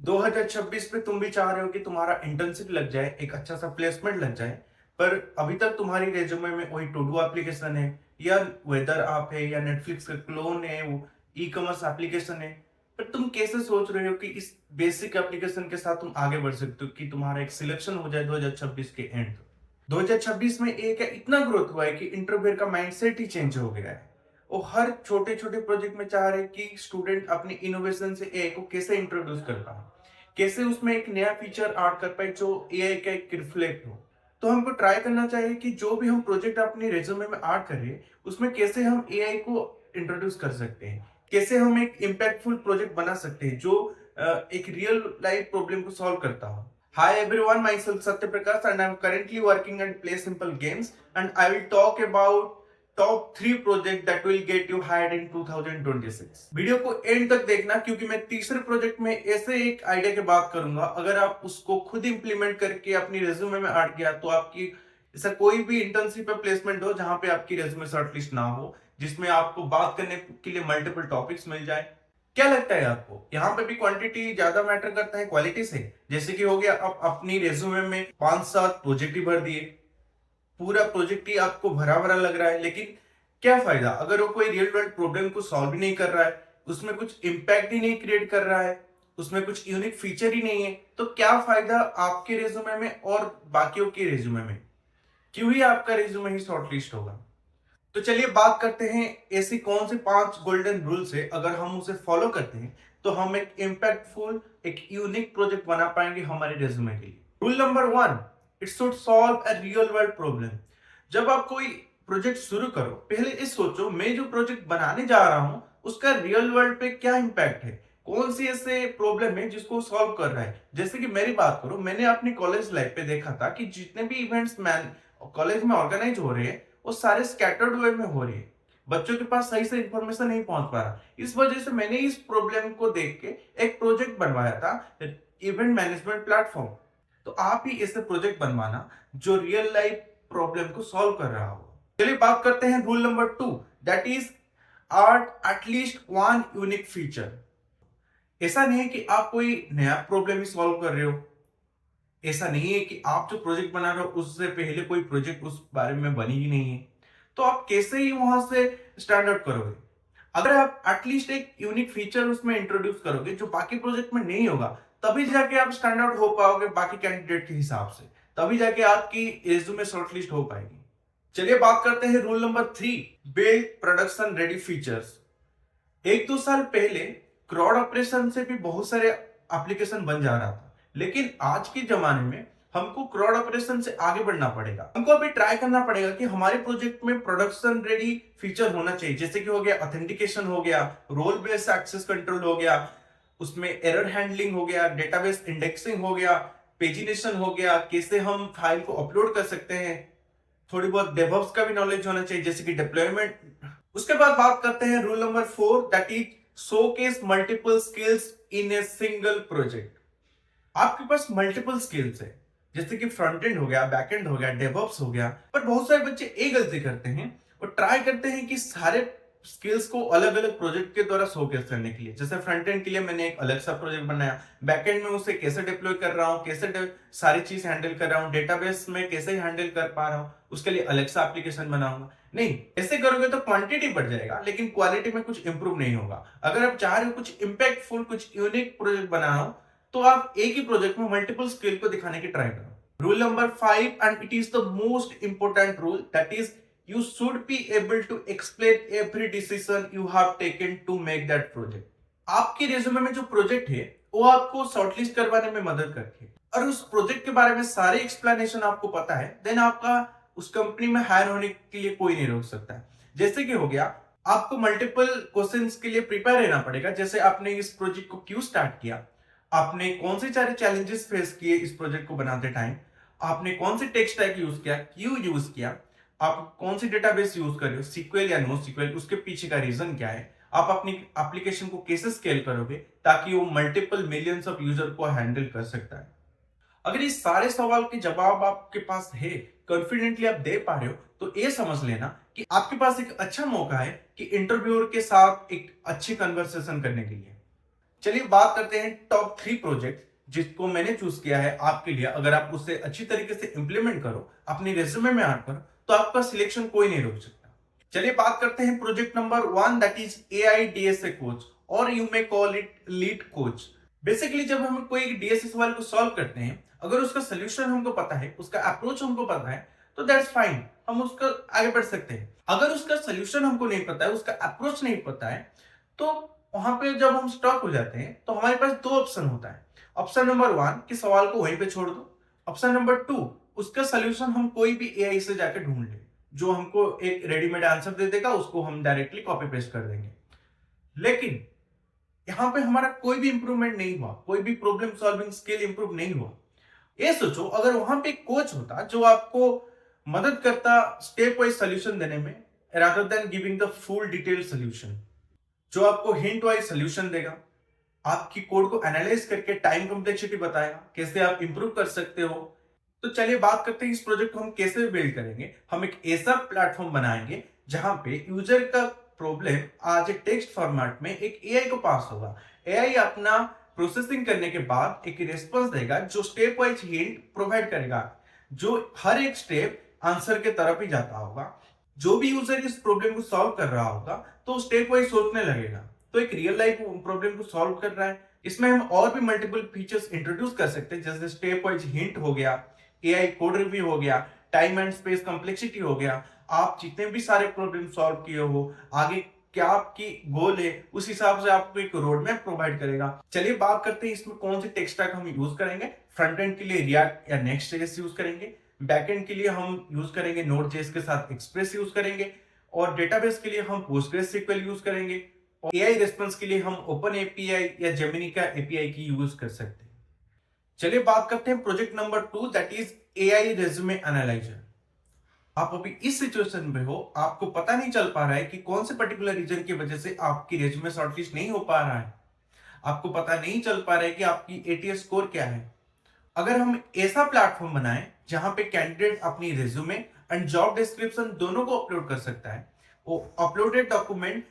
2026 में तुम भी चाह रहे हो कि तुम्हारा इंटर्नशिप लग जाए, एक अच्छा सा प्लेसमेंट लग जाए, पर अभी तक तुम्हारी रेज्यूमे में वही टू डू एप्लीकेशन है या वेदर ऐप है या नेटफ्लिक्स का क्लोन है, वो ई कॉमर्स एप्लीकेशन है। पर तुम कैसे सोच रहे हो कि इस बेसिक एप्लीकेशन के साथ तुम आगे बढ़ सकते हो कि तुम्हारा एक सिलेक्शन हो जाए 2026 के एंड तक। 2026 में एक इतना ग्रोथ हुआ है कि इंटरव्यूअर का माइंडसेट ही चेंज हो गया है। वो हर छोटे छोटे प्रोजेक्ट में चाह रहे हैं कि स्टूडेंट अपनी इनोवेशन से एआई को कैसे इंट्रोड्यूस कर पाए, कैसे उसमें एक नया फीचर ऐड कर पाए जो एआई का एक रिफ्लेक्ट हो। तो हमको ट्राई करना चाहिए कि जो भी हम प्रोजेक्ट अपने रेज्यूमे में ऐड करें, उसमें कैसे हम एआई को इंट्रोड्यूस कर सकते हैं, कैसे हम एक इम्पैक्टफुल प्रोजेक्ट बना सकते हैं जो एक रियल लाइफ प्रॉब्लम को सॉल्व करता हो। Hi everyone, myself Satya Prakash and I'm currently working at Play Simple Games and I will talk about top 3 project that will get you hired in 2026। Video को and तक देखना क्योंकि मैं तीसरे project में ऐसे एक आइडिया की बात करूंगा, अगर आप उसको खुद इंप्लीमेंट करके अपनी रेज्यूमे में ऐड किया तो आपकी ऐसा कोई भी इंटर्नशिप या प्लेसमेंट हो जहां पे आपकी रेज्यूमे शॉर्टलिस्ट ना हो, जिसमें आपको बात करने के लिए मल्टीपल टॉपिक्स मिल जाए। क्या लगता है आपको यहाँ पे भी क्वांटिटी ज्यादा मैटर करता है क्वालिटी से? जैसे कि हो गया, आप अपनी रेज्यूमे में 5-7 प्रोजेक्ट ही भर दिए, पूरा प्रोजेक्ट ही आपको भरा भरा लग रहा है, लेकिन क्या फायदा अगर वो कोई रियल वर्ल्ड प्रॉब्लम को सॉल्व ही नहीं कर रहा है, उसमें कुछ इंपैक्ट ही नहीं क्रिएट कर रहा है, उसमें कुछ यूनिक फीचर ही नहीं है, तो क्या फायदा आपके रेज्यूमे में और बाकियों के रेज्यूमे में? क्यों ही आपका रेज्यूमे ही शॉर्टलिस्ट होगा? तो चलिए बात करते हैं ऐसी कौन से 5 गोल्डन रूल्स है, अगर हम उसे फॉलो करते हैं तो हम एक इम्पैक्टफुल, एक यूनिक प्रोजेक्ट बना पाएंगे हमारे रेज्यूमे के लिए। Rule number 1, it should solve a real world problem. जब आप कोई प्रोजेक्ट शुरू करो, पहले ये सोचो मैं जो प्रोजेक्ट बनाने जा रहा हूं उसका रियल वर्ल्ड पे क्या इंपैक्ट है, कौन सी ऐसे प्रॉब्लम है जिसको सॉल्व कर रहा है। जैसे कि मेरी बात करो, मैंने अपनी कॉलेज लाइफ पे देखा था कि जितने भी इवेंट्स मैन कॉलेज में ऑर्गेनाइज हो रहे हैं वो सारे स्कैटर्ड वे में हो रही है, बच्चों के पास सही से इंफॉर्मेशन नहीं पहुंच पा रहा। इस वजह से मैंने इस प्रॉब्लम को देख के एक प्रोजेक्ट बनवाया था, इवेंट मैनेजमेंट प्लेटफॉर्म। तो आप ही ऐसे प्रोजेक्ट बनवाना जो रियल लाइफ प्रॉब्लम को सॉल्व कर रहा हो। चलिए बात करते हैं rule number 2, that is art at least one unique feature. ऐसा नहीं है कि आप कोई नया प्रॉब्लम ही सॉल्व कर रहे हो, ऐसा नहीं है कि आप जो प्रोजेक्ट बना रहे हो उससे पहले कोई प्रोजेक्ट उस बारे में बनी ही नहीं है, तो आप कैसे ही वहां से स्टैंड आउट करोगे? अगर आप एटलीस्ट एक यूनिक फीचर उसमें इंट्रोड्यूस करोगे जो बाकी प्रोजेक्ट में नहीं होगा, तभी जाके आप स्टैंड आउट हो पाओगे बाकी कैंडिडेट के हिसाब से, तभी जाके आपकी रिज्यूमे शॉर्टलिस्ट हो पाएगी। चलिए बात करते हैं rule number 3, build production ready features. 1-2 साल पहले क्राउड ऑपरेशन से भी बहुत सारे एप्लीकेशन बन जा रहा था, लेकिन आज के जमाने में हमको क्राउड ऑपरेशन से आगे बढ़ना पड़ेगा। हमको अभी ट्राई करना पड़ेगा कि हमारे प्रोजेक्ट में प्रोडक्शन रेडी फीचर होना चाहिए, जैसे कि हो गया ऑथेंटिकेशन, हो गया रोल बेस्ड एक्सेस कंट्रोल, हो गया उसमें एरर हैंडलिंग, हो गया डेटाबेस इंडेक्सिंग, हो गया पेजिनेशन, हो गया कैसे हम फाइल को अपलोड कर सकते हैं, थोड़ी बहुत डेवऑप्स का भी नॉलेज होना चाहिए जैसे कि डिप्लॉयमेंट। उसके बाद बात करते हैं rule number 4, that is showcase multiple skills in a single project. आपके पास मल्टीपल स्किल्स है, जैसे कि फ्रंट एंड हो गया, बैक एंड हो गया, डेवऑप्स हो गया, पर बहुत सारे बच्चे एक गलती करते हैं और ट्राई करते हैं कि सारे स्किल्स को अलग अलग प्रोजेक्ट के द्वारा शोकेस करने के लिए। जैसे फ्रंट एंड के लिए मैंने एक अलग सा प्रोजेक्ट बनाया, बैक एंड में उसे कैसे डिप्लॉय कर रहा हूँ, कैसे सारी चीज हैंडल कर रहा हूँ, डेटाबेस में कैसे हैंडल कर पा रहा हूँ, उसके लिए अलग सा एप्लीकेशन बनाऊंगा। नहीं, ऐसे करोगे तो क्वांटिटी बढ़ जाएगा लेकिन क्वालिटी में कुछ इंप्रूव नहीं होगा। अगर आप चाह रहे हो कुछ इंपैक्टफुल, कुछ यूनिक प्रोजेक्ट बनाना हो, तो आप एक ही प्रोजेक्ट में मल्टीपल स्किल को दिखाने की ट्राई करो। Rule number 5, and it is the most important rule, that is you should be able to explain every decision you have taken to make that project। आपके रिज्यूमे में जो project है वो आपको शॉर्टलिस्ट करवाने में मदद करती है, और उस प्रोजेक्ट के बारे में सारे एक्सप्लेनेशन आपको पता है, देन आपका उस कंपनी में हायर होने के लिए कोई नहीं रोक सकता है। जैसे कि हो गया, आपको मल्टीपल क्वेश्चंस के लिए प्रिपेयर रहना पड़ेगा, जैसे आपने इस प्रोजेक्ट को क्यों स्टार्ट किया, आपने कौन से सारे चैलेंजेस फेस किए इस प्रोजेक्ट को बनाते टाइम, आपने कौन से टेक स्टैक यूज किया, क्यों यूज किया, आप कौन सी डेटाबेस यूज कर रहे हो, सीक्वेल या नो सीक्वेल, उसके पीछे का रीजन क्या है, आप अपनी एप्लीकेशन को कैसे स्केल करोगे ताकि वो मल्टीपल मिलियंस ऑफ यूजर को हैंडल कर सकता है। अगर इस सारे सवाल के जवाब आपके पास है, कॉन्फिडेंटली आप दे पा रहे हो, तो ये समझ लेना कि आपके पास एक अच्छा मौका है कि इंटरव्यूअर के साथ एक अच्छी कन्वर्सेशन करने के लिए। चलिए बात करते हैं टॉप 3 प्रोजेक्ट जिसको मैंने चूज किया है आपके लिए। अगर आप उसे अच्छी तरीके से इंप्लीमेंट करो अपनी रेज्यूमे में आकर, तो आपका सिलेक्शन कोई नहीं रोक सकता। चलिए बात करते हैं project number 1, that is AI DSA coach, और you may call it lead coach. Basically जब हम कोई डीएसए सवाल को सॉल्व करते हैं, अगर उसका सोल्यूशन हमको पता है, उसका अप्रोच हमको पता है, तो दैट्स फाइन, हम उसका आगे बढ़ सकते हैं। अगर उसका सोल्यूशन हमको नहीं पता है, उसका अप्रोच नहीं पता है, तो वहां पे जब हम स्टॉक हो जाते हैं, तो हमारे पास 2 ऑप्शन होता है। ऑप्शन नंबर 1 कि सवाल को वहीं पे छोड़ दो। ऑप्शन नंबर 2, उसका सोल्यूशन हम कोई भी एआई से जाकर ढूंढ ले, जो हमको एक रेडीमेड आंसर दे देगा, उसको हम डायरेक्टली कॉपी पेस्ट कर देंगे। लेकिन यहां पे हमारा कोई भी इंप्रूवमेंट नहीं हुआ, कोई भी प्रॉब्लम सॉल्विंग स्किल इंप्रूव नहीं हुआ। ये सोचो अगर वहां पे एक कोच होता जो आपको मदद करता स्टेप वाइज सोल्यूशन देने में, rather than giving the full detail solution, जो आपको हिंट वाइज सोल्यूशन देगा, आपकी कोड को एनालाइज करके टाइम कॉम्प्लेक्सिटी बताएगा, कैसे आप इंप्रूव कर सकते हो। तो चलिए बात करते हैं इस प्रोजेक्ट को हम कैसे बिल्ड करेंगे। हम एक ऐसा प्लेटफॉर्म बनाएंगे जहां पे यूजर का प्रॉब्लम आज एक टेक्स्ट फॉर्मेट में एक एआई को पास होगा। एआई अपना प्रोसेसिंग करने के बाद एक रिस्पॉन्स देगा जो स्टेप वाइज हिंट प्रोवाइड करेगा, जो हर एक स्टेप आंसर के तरफ ही जाता होगा। जो भी यूजर इस प्रॉब्लम को सॉल्व कर रहा होगा, तो स्टेप वाइज सोचने लगेगा, तो एक रियल लाइफ प्रॉब्लम को सॉल्व कर रहा है। इसमें हम और भी मल्टीपल फीचर्स इंट्रोड्यूस कर सकते हैं, जैसे स्टेप वाइज हिंट हो गया, एआई कोड रिव्यू हो गया, टाइम एंड स्पेस कॉम्प्लेक्सिटी हो गया। आप जितने भी सारे प्रॉब्लम सॉल्व किए हो, आगे क्या आपकी गोल है, उस हिसाब से आपको एक रोड मैप प्रोवाइड करेगा। चलिए बात करते हैं इसमें कौन सी टेक स्टैक हम यूज करेंगे। फ्रंट एंड के लिए रिएक्ट या नेक्स्ट.जेएस यूज करेंगे। बैकएंड के लिए हम यूज करेंगे नोड.जेएस के साथ एक्सप्रेस यूज करेंगे, और डेटाबेस के लिए हम पोस्टग्रेसक्यूएल यूज करेंगे, और एआई रिस्पॉन्स के लिए हम ओपन एपीआई या जेमिनी का एपीआई की यूज कर सकते हैं। चलिए बात करते हैं project number 2, that is AI resume analyser. आप अभी इस सिचुएशन में हो, आपको पता नहीं चल पा रहा है कि कौन से पर्टिकुलर रीजन की वजह से आपकी रेज्यूमे शॉर्टलिस्ट नहीं हो पा रहा है, आपको पता नहीं चल पा रहा है कि आपकी एटीएस स्कोर क्या है। अगर हम ऐसा प्लेटफॉर्म बनाएं जहां पे कैंडिडेट अपनी रेज्यूमे एंड जॉब डिस्क्रिप्शन दोनों को अपलोड कर सकता है, वो अपलोडेड डॉक्यूमेंट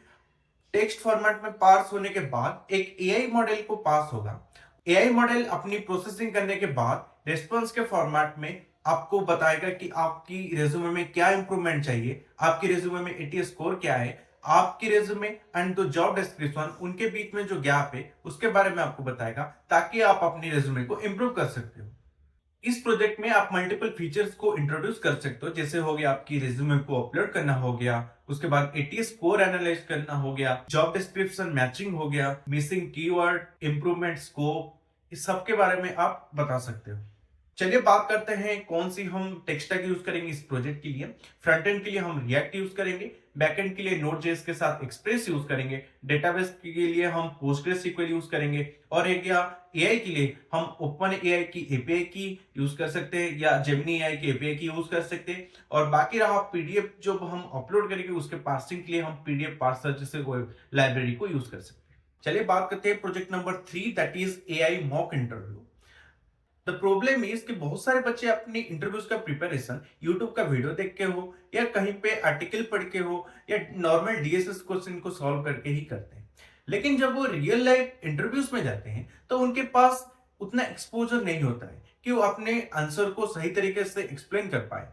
टेक्स्ट फॉर्मेट में पास होने के बाद एक एआई मॉडल को पास होगा। एआई मॉडल अपनी प्रोसेसिंग करने के बाद रिस्पॉन्स के फॉर्मेट में आपको बताएगा कि आपकी रेज्यूमे में क्या इंप्रूवमेंट चाहिए, आपकी रेज्यूमे में एटीएस स्कोर क्या है, आपकी resume and the job description उनके बीच में जो गैप है उसके बारे में आपको बताएगा, ताकि आप अपनी रेज्यूमे को इंप्रूव कर सकते हो। इस प्रोजेक्ट में आप मल्टीपल फीचर्स को इंट्रोड्यूस कर सकते हो, जैसे हो गया आपकी रिज्यूमे को अपलोड करना हो गया, उसके बाद एटीएस स्कोर एनालाइज करना हो गया, जॉब डिस्क्रिप्शन मैचिंग हो गया, मिसिंग कीवर्ड, इंप्रूवमेंट स्कोप, इस सब के बारे में आप बता सकते हो। चलिए बात करते हैं कौन सी हम टेक स्टैक यूज करेंगे इस प्रोजेक्ट के लिए। फ्रंट एंड के लिए हम रिएक्ट यूज करेंगे, बैक एंड के लिए नोड.जेएस के साथ एक्सप्रेस यूज करेंगे, डेटाबेस के लिए हम पोस्टग्रेसक्यूएल यूज करेंगे, और एक या एआई के लिए हम ओपन एआई की एपीआई की यूज कर सकते हैं या जेमिनी एआई की एपीआई की यूज कर सकते हैं। और बाकी रहा पीडीएफ जो हम अपलोड करेंगे उसके पार्सिंग के लिए हम पीडीएफ पार्सर जैसे लाइब्रेरी को यूज कर सकते हैं। चलिए बात करते हैं project number 3, that is AI mock interview. The problem is कि बहुत सारे बच्चे अपनी इंटरव्यूज का प्रिपरेशन यूट्यूब का वीडियो देख के हो, या कहीं पे आर्टिकल पढ़ के हो, या नॉर्मल डीएसएस क्वेश्चन को सॉल्व करके ही करते हैं। लेकिन जब वो रियल लाइफ इंटरव्यूज में जाते हैं, तो उनके पास उतना एक्सपोजर नहीं होता है कि वो अपने आंसर को सही तरीके से एक्सप्लेन कर पाए,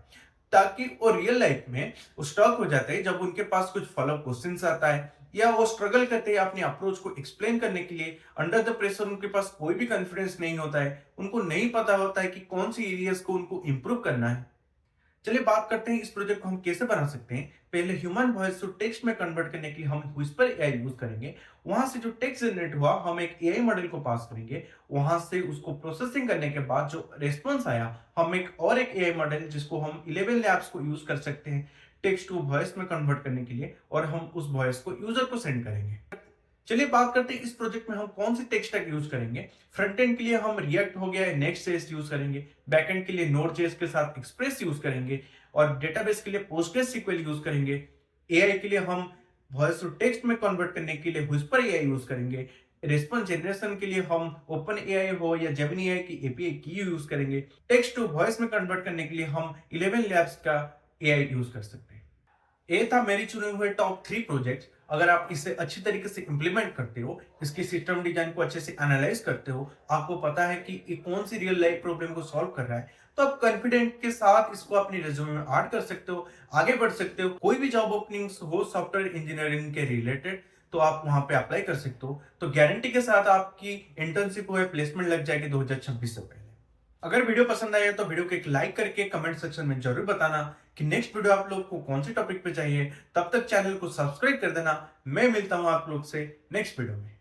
ताकि वो रियल लाइफ में वो स्टॉक हो जाते हैं जब उनके पास कुछ फॉलो क्वेश्चंस आता है, या वो स्ट्रगल करते हैं अपनी अप्रोच को एक्सप्लेन करने के लिए। अंडर द प्रेशर उनके पास कोई भी कॉन्फिडेंस नहीं होता है, उनको नहीं पता होता है कि कौन सी एरियाज को उनको इंप्रूव करना है। चलिए बात करते हैं इस प्रोजेक्ट को हम कैसे बना सकते हैं। पहले ह्यूमन वॉइस को टेक्स्ट में कन्वर्ट करने के लिए हम व्हिस्पर एआई यूज करेंगे। वहां से जो टेक्स्ट जनरेट हुआ हम एक एआई मॉडल को पास करेंगे, वहां से उसको प्रोसेसिंग करने के बाद जो रिस्पॉन्स आया हम एक एआई मॉडल जिसको हम 11 लैब्स को यूज कर सकते हैं टेक्स्ट टू वॉइस में कन्वर्ट करने के लिए, और हम उस वॉइस को यूजर को सेंड करेंगे। चलिए बात करते हैं इस प्रोजेक्ट में हम कौन सी टेक स्टैक यूज करेंगे। फ्रंट एंड के लिए हम रिएक्ट हो गया नेक्स्ट.जेएस यूज करेंगे, बैक एंड के लिए नोड.जेएस के साथ एक्सप्रेस यूज करेंगे, और डेटाबेस के लिए पोस्टग्रेसक्यूएल यूज करेंगे। एआई के लिए हम वॉइस टू टेक्स्ट में कन्वर्ट करने के लिए व्हिस्पर एआई यूज करेंगे। रिस्पॉन्स जनरेशन के लिए हम ओपन एआई हो या जेमिनी एआई की एपीआई की यूज करेंगे। टेक्स्ट टू वॉइस में कन्वर्ट करने के लिए हम 11 लैब्स का एआई यूज कर सकते हैं। ये था मेरी चुने हुए टॉप 3 प्रोजेक्ट। अगर आप इसे अच्छी तरीके से इम्प्लीमेंट करते हो, इसकी सिस्टम डिजाइन को अच्छे से एनालाइज करते हो, आपको पता है कि ये कौन सी रियल लाइफ प्रॉब्लम को सॉल्व कर रहा है, तो आप कॉन्फिडेंट के साथ इसको अपनी रिज्यूमे में ऐड कर सकते हो, आगे बढ़ सकते हो। कोई भी जॉब ओपनिंग्स हो सॉफ्टवेयर इंजीनियरिंग के रिलेटेड, तो आप वहां पे अप्लाई कर सकते हो। तो गारंटी के साथ आपकी इंटर्नशिप हो या प्लेसमेंट लग जाएगी 2026 से पहले। अगर वीडियो पसंद आया तो वीडियो को एक लाइक करके कमेंट सेक्शन में जरूर बताना कि नेक्स्ट वीडियो आप लोग को कौन से टॉपिक पे चाहिए। तब तक चैनल को सब्सक्राइब कर देना। मैं मिलता हूं आप लोग से नेक्स्ट वीडियो में।